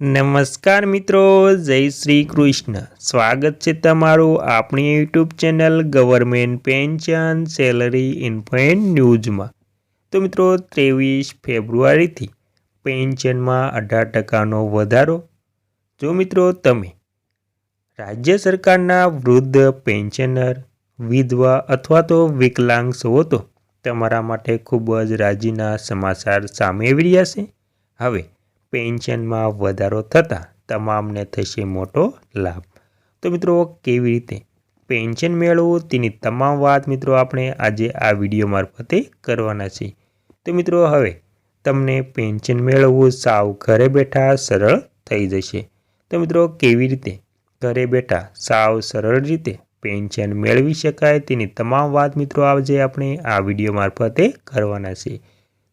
નમસ્કાર મિત્રો, જય શ્રી કૃષ્ણ. સ્વાગત છે તમારું આપણી YouTube channel government pension salary info and ન્યૂઝમાં. તો મિત્રો 23 ફેબ્રુઆરીથી પેન્શનમાં 18% વધારો. જો મિત્રો તમે રાજ્ય સરકારના વૃદ્ધ પેન્શનર, વિધવા અથવા તો વિકલાંગ છો તો તમારા માટે ખૂબ જ રાજીના સમાચાર સામે આવી રહ્યા છે. હવે પેન્શનમાં વધારો થતાં તમામને થશે મોટો લાભ. તો મિત્રો કેવી રીતે પેન્શન મેળવવું તેની તમામ વાત મિત્રો આપણે આજે આ વિડીયો મારફતે કરવાના છે. તો મિત્રો હવે તમને પેન્શન મેળવવું સાવ ઘરે બેઠા સરળ થઈ જશે. તો મિત્રો કેવી રીતે ઘરે બેઠા સાવ સરળ રીતે પેન્શન મેળવી શકાય તેની તમામ વાત મિત્રો આજે આપણે આ વિડીયો મારફતે કરવાના છે.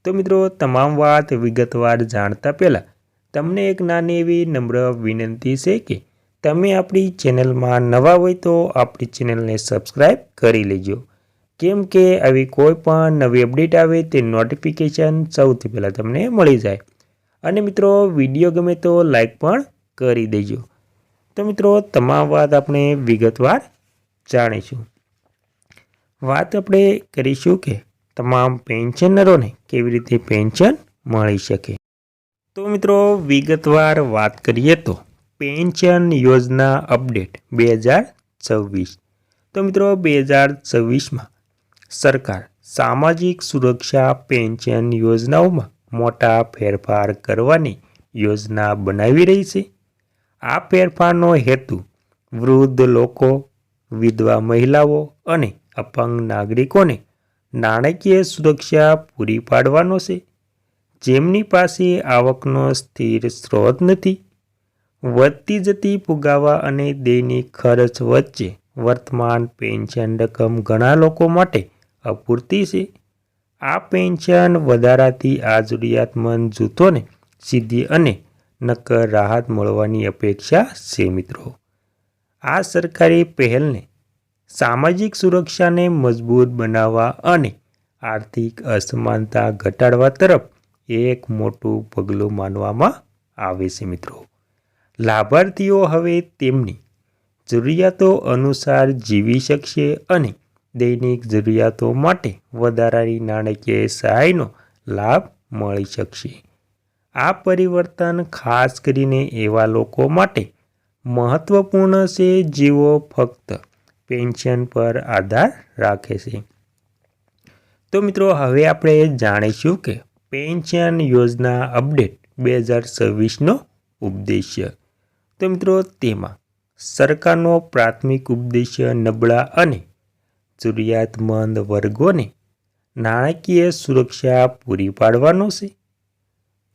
તો મિત્રો તમામ વાત વિગતવાર જાણતા પહેલાં તમને એક નાની એવી નમ્ર વિનંતી છે કે તમે આપણી ચેનલમાં નવા હોય તો આપણી ચેનલને સબસ્ક્રાઈબ કરી લેજો, કેમ કે આવી કોઈ પણ નવી અપડેટ આવે તે નોટિફિકેશન સૌથી પહેલાં તમને મળી જાય. અને મિત્રો વિડીયો ગમે તો લાઈક પણ કરી દેજો. તો મિત્રો તમામ વાત આપણે વિગતવાર જાણીશું. વાત આપણે કરીશું કે તમામ પેન્શનરોને કેવી રીતે પેન્શન મળી શકે. તો મિત્રો વિગતવાર વાત કરીએ તો પેન્શન યોજના અપડેટ 2026. તો મિત્રો 2026માં સરકાર સામાજિક સુરક્ષા પેન્શન યોજનાઓમાં મોટા ફેરફાર કરવાની યોજના બનાવી રહી છે. આ ફેરફારનો હેતુ વૃદ્ધ લોકો, વિધવા મહિલાઓ અને અપંગ નાગરિકોને નાણાકીય સુરક્ષા પૂરી પાડવાનો છે, જેમની પાસે આવકનો સ્થિર સ્ત્રોત નથી. વધતી જતી ફુગાવા અને દૈનિક ખર્ચ વચ્ચે વર્તમાન પેન્શન રકમ ઘણા લોકો માટે અપૂરતી છે. આ પેન્શન વધારાથી આ જરૂરિયાતમંદ જૂથોને સીધી અને નક્કર રાહત મળવાની અપેક્ષા છે. મિત્રો આ સરકારી પહેલને સામાજિક સુરક્ષાને મજબૂત બનાવવા અને આર્થિક અસમાનતા ઘટાડવા તરફ એક મોટું પગલું માનવામાં આવે છે. મિત્રો લાભાર્થીઓ હવે તેમની જરૂરિયાતો અનુસાર જીવી શકશે અને દૈનિક જરૂરિયાતો માટે વધારાની નાણાકીય સહાયનો લાભ મળી શકશે. આ પરિવર્તન ખાસ કરીને એવા લોકો માટે મહત્વપૂર્ણ છે જેઓ ફક્ત પેન્શન પર આધાર રાખે છે. તો મિત્રો હવે આપણે જાણીશું કે પેન્શન યોજના અપડેટ 2026નો ઉદ્દેશ્ય. તો મિત્રો તેમાં સરકારનો પ્રાથમિક ઉદ્દેશ્ય નબળા અને જરૂરિયાતમંદ વર્ગોને નાણાકીય સુરક્ષા પૂરી પાડવાનો છે.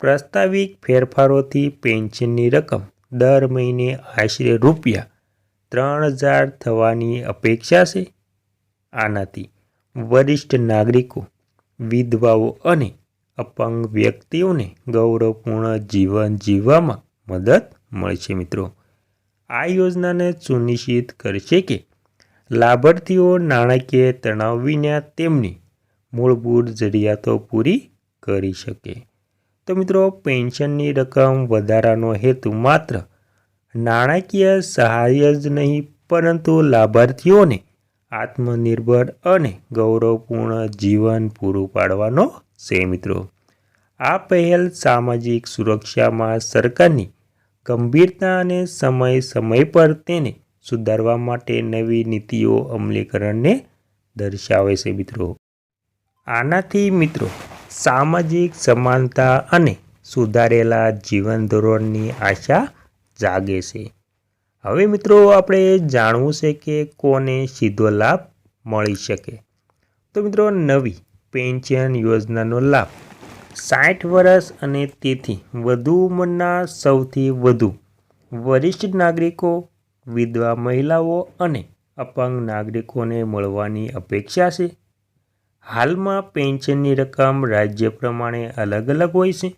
પ્રસ્તાવિક ફેરફારોથી પેન્શનની રકમ દર મહિને આશરે ₹3000 થવાની અપેક્ષા છે. આનાથી વરિષ્ઠ નાગરિકો, વિધવાઓ અને અપંગ વ્યક્તિઓને ગૌરવપૂર્ણ જીવન જીવવામાં મદદ મળશે. મિત્રો આ યોજનાને સુનિશ્ચિત કરશે કે લાભાર્થીઓ નાણાકીય તણાવ વિના તેમની મૂળભૂત જરૂરિયાતો પૂરી કરી શકે. તો મિત્રો પેન્શનની રકમ વધારાનો હેતુ માત્ર નાણાકીય સહાય જ નહીં, પરંતુ લાભાર્થીઓને આત્મનિર્ભર અને ગૌરવપૂર્ણ જીવન પૂરું પાડવાનો છે. મિત્રો આ પહેલ સામાજિક સુરક્ષામાં સરકારની ગંભીરતા અને સમય પર તેને સુધારવા માટે નવી નીતિઓ અમલીકરણને દર્શાવે છે. મિત્રો આનાથી મિત્રો સામાજિક સમાનતા અને સુધારેલા જીવન ધોરણની આશા જાગે છે. હવે મિત્રો આપણે જાણવું છે કે કોને સીધો લાભ મળી શકે. તો મિત્રો નવી પેન્શન યોજનાનો લાભ 60 વર્ષ અને તેથી વધુ ઉંમરના સૌથી વધુ વરિષ્ઠ નાગરિકો, વિધવા મહિલાઓ અને અપંગ નાગરિકોને મળવાની અપેક્ષા છે. હાલમાં પેન્શનની રકમ રાજ્ય પ્રમાણે અલગ અલગ હોય છે,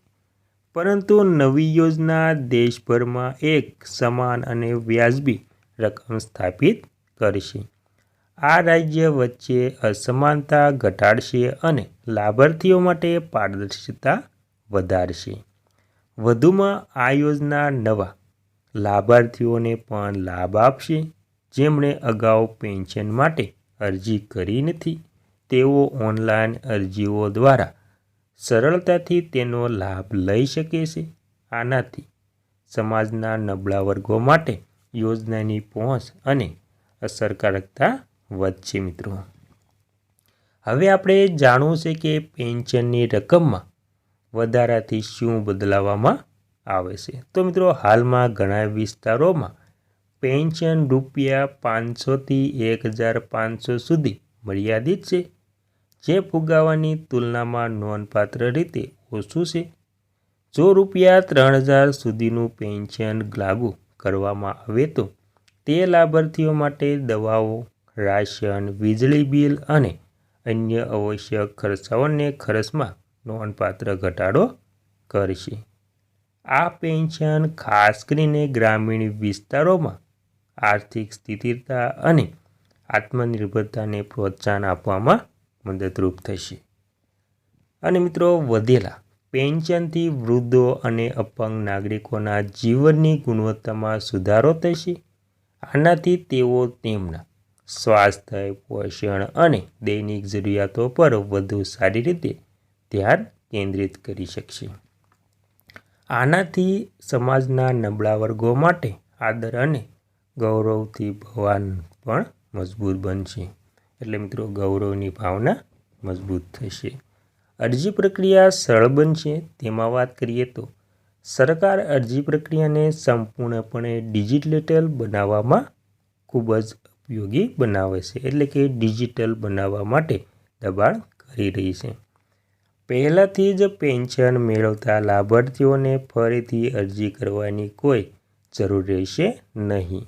પરંતુ નવી યોજના દેશભરમાં એક સમાન અને વ્યાજબી રકમ સ્થાપિત કરશે. આ રાજ્ય વચ્ચે અસમાનતા ઘટાડશે અને લાભાર્થીઓ માટે પારદર્શિતા વધારશે. વધુમાં આ યોજના નવા લાભાર્થીઓને પણ લાભ આપશે જેમણે અગાઉ પેન્શન માટે અરજી કરી નથી. તેઓ ઓનલાઈન અરજીઓ દ્વારા સરળતાથી તેનો લાભ લઈ શકે છે. આનાથી સમાજના નબળા વર્ગો માટે યોજનાની પહોંચ અને અસરકારકતા વધશે. મિત્રો, હવે આપણે જાણવું છે કે પેન્શનની રકમમાં વધારાથી શું બદલાવવામાં આવે છે. તો મિત્રો, હાલમાં ઘણા વિસ્તારોમાં પેન્શન ₹500થી 1,500 સુધી મર્યાદિત છે, જે ફુગાવાની તુલનામાં નોંધપાત્ર રીતે ઓછું છે. જો ₹3,000 સુધીનું પેન્શન લાગુ કરવામાં આવે તો તે લાભાર્થીઓ માટે દવાઓ, રાશન, વીજળી બિલ અને અન્ય આવશ્યક ખર્ચાઓને ખર્ચમાં નોંધપાત્ર ઘટાડો કરશે. આ પેન્શન ખાસ કરીને ગ્રામીણ વિસ્તારોમાં આર્થિક સ્થિરતા અને આત્મનિર્ભરતાને પ્રોત્સાહન આપવામાં મદદરૂપ થશે. અને મિત્રો, વધેલા પેન્શનથી વૃદ્ધો અને અપંગ નાગરિકોના જીવનની ગુણવત્તામાં સુધારો થશે. આનાથી તેઓ તેમના સ્વાસ્થ્ય, પોષણ અને દૈનિક જરૂરિયાતો પર વધુ સારી રીતે ધ્યાન કેન્દ્રિત કરી શકશે. આનાથી સમાજના નબળા વર્ગો માટે આદર અને ગૌરવથી ભાવના પણ મજબૂત બનશે. એટલે મિત્રો, ગૌરવની ભાવના મજબૂત થશે. અરજી પ્રક્રિયા સરળ બનશે. તેમાં વાત કરીએ તો સરકાર અરજી પ્રક્રિયાને સંપૂર્ણપણે ડિજિટલ બનાવવામાં ખૂબ જ ઉપયોગી બનાવે છે. એટલે કે ડિજિટલ બનાવવા માટે દબાણ કરી રહી છે. પહેલાથી જ પેન્શન મેળવતા લાભાર્થીઓને ફરીથી અરજી કરવાની કોઈ જરૂર રહેશે નહીં.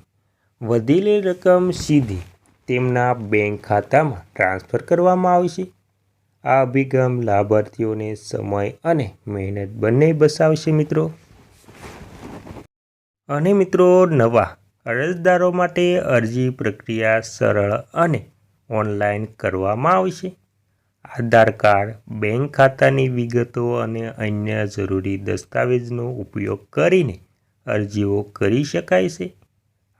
વધેલી રકમ સીધી તેમના બેંક ખાતામાં ટ્રાન્સફર કરવામાં આવશે. આ અભિગમ લાભાર્થીઓને સમય અને મહેનત બંને બચાવશે. મિત્રો, નવા અરજદારો માટે અરજી પ્રક્રિયા સરળ અને ઓનલાઈન કરવામાં આવશે. આધાર કાર્ડ, બેંક ખાતાની વિગતો અને અન્ય જરૂરી દસ્તાવેજનો ઉપયોગ કરીને અરજીઓ કરી શકાય છે.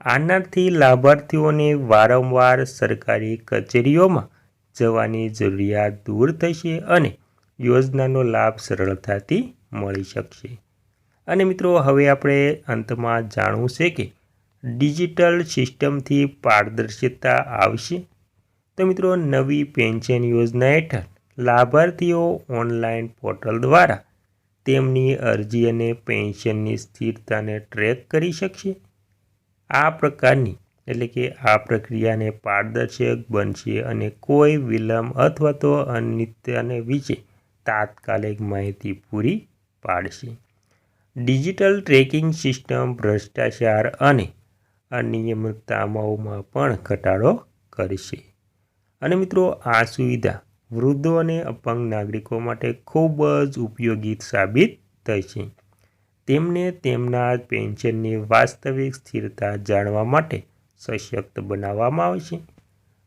આનાથી લાભાર્થીઓને વારંવાર સરકારી કચેરીઓમાં જવાની જરૂરિયાત દૂર થશે અને યોજનાનો લાભ સરળતાથી મળી શકશે. અને મિત્રો, હવે આપણે અંતમાં જાણવું છે કે ડિજિટલ સિસ્ટમથી પારદર્શિતા આવશે. તો મિત્રો, નવી પેન્શન યોજના હેઠળ લાભાર્થીઓ ઓનલાઈન પોર્ટલ દ્વારા તેમની અરજી અને પેન્શનની સ્થિરતાને ટ્રેક કરી શકશે. આ પ્રક્રિયાને પારદર્શક બનશે અને કોઈ વિલંબ અથવા તો અનિયમિતતા વિશે તાત્કાલિક માહિતી પૂરી પાડશે. ડિજિટલ ટ્રેકિંગ સિસ્ટમ ભ્રષ્ટાચાર અને અનિયમિતતાઓમાં પણ ઘટાડો કરશે. અને મિત્રો, આ સુવિધા વૃદ્ધો અને અપંગ નાગરિકો માટે ખૂબ જ ઉપયોગી સાબિત થશે. તેમને તેમના પેન્શનની વાસ્તવિક સ્થિરતા જાણવા માટે સશક્ત બનાવવામાં આવશે.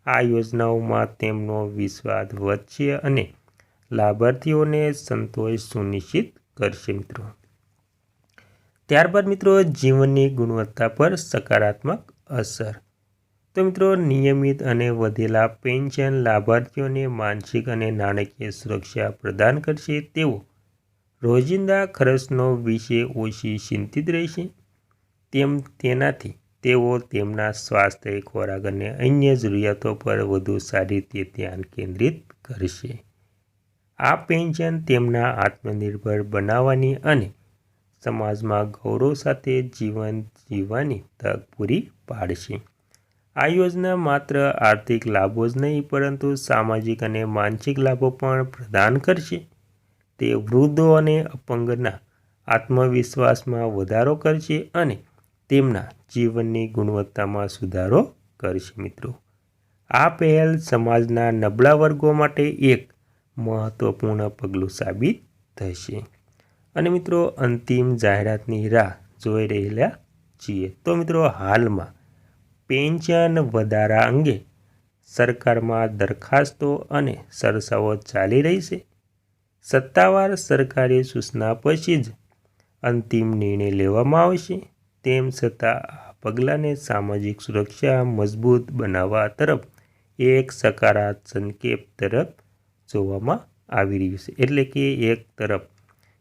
આ યોજનાઓમાં તેમનો વિશ્વાસ વધશે અને લાભાર્થીઓને સંતોષ સુનિશ્ચિત કરશે. ત્યારબાદ મિત્રો, જીવનની ગુણવત્તા પર સકારાત્મક અસર. તો મિત્રો, નિયમિત અને વધેલા પેન્શન લાભાર્થીઓને માનસિક અને નાણાકીય સુરક્ષા પ્રદાન કરશે. તેઓ રોજિંદા ખર્ચનો વિશે ઓછી ચિંતિત રહેશે. તેનાથી તેઓ તેમના સ્વાસ્થ્ય, ખોરાક અને અન્ય જરૂરિયાતો પર વધુ સારી રીતે ધ્યાન કેન્દ્રિત કરશે. આ પેન્શન તેમના આત્મનિર્ભર બનાવવાની અને સમાજમાં ગૌરવ સાથે જીવન જીવવાની તક પૂરી પાડશે. આ યોજના માત્ર આર્થિક લાભો જ નહીં પરંતુ સામાજિક અને માનસિક લાભો પણ પ્રદાન કરશે. તે વૃદ્ધો અને અપંગના આત્મવિશ્વાસમાં વધારો કરશે અને તેમના જીવનની ગુણવત્તામાં સુધારો કરશે. મિત્રો, આ પહેલ સમાજના નબળા વર્ગો માટે એક મહત્વપૂર્ણ પગલું સાબિત થશે. અને મિત્રો, અંતિમ જાહેરાતની રાહ જોઈ રહેલા છીએ. તો મિત્રો, હાલમાં પેન્શન વધારા અંગે સરકારમાં દરખાસ્તો અને ચર્ચાઓ ચાલી રહી છે. સત્તાવાર સરકારી સૂચના પછી જ અંતિમ નિર્ણય લેવામાં આવશે. તેમ છતાં આ પગલાંને સામાજિક સુરક્ષા મજબૂત બનાવવા તરફ એક સકારાત્મક સંકેત તરફ જોવામાં આવી રહ્યું છે. એટલે કે એક તરફ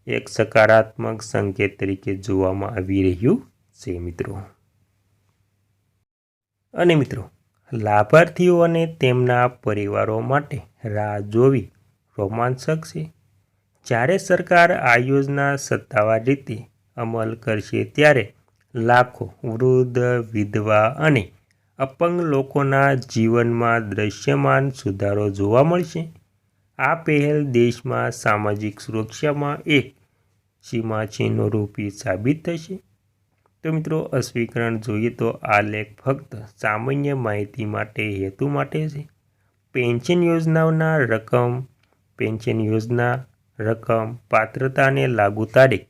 એક સકારાત્મક સંકેત તરીકે જોવામાં આવી રહ્યું છે મિત્રો. અને મિત્રો, લાભાર્થીઓ અને તેમના પરિવારો માટે રાહ જોવી રોમાંચક છે. જ્યારે સરકાર આ યોજના સત્તાવાર રીતે અમલ કરશે ત્યારે લાખો વૃદ્ધ, વિધવા અને અપંગ લોકોના જીવનમાં દૃશ્યમાન સુધારો જોવા મળશે. આ પહેલ દેશમાં સામાજિક સુરક્ષામાં એક સીમાચિહ્નરૂપી સાબિત થશે. તો મિત્રો, સ્પષ્ટીકરણ જોઈએ તો આ લેખ ફક્ત સામાન્ય માહિતી માટે હેતુ માટે છે. પેન્શન યોજનાઓના પેન્શન યોજના રકમ, પાત્રતા અને લાગુ તારીખ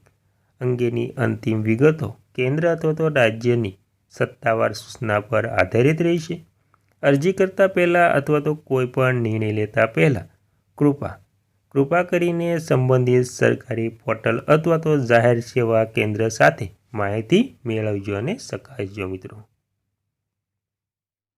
અંગેની અંતિમ વિગતો કેન્દ્ર અથવા તો રાજ્યની સત્તાવાર સૂચના પર આધારિત રહેશે. અરજી કરતા પહેલાં અથવા તો કોઈ પણ નિર્ણય લેતા પહેલાં કૃપા કરીને સંબંધિત સરકારી પોર્ટલ અથવા તો જાહેર સેવા કેન્દ્ર સાથે માહિતી મેળવજો અને ચકાસજો મિત્રો.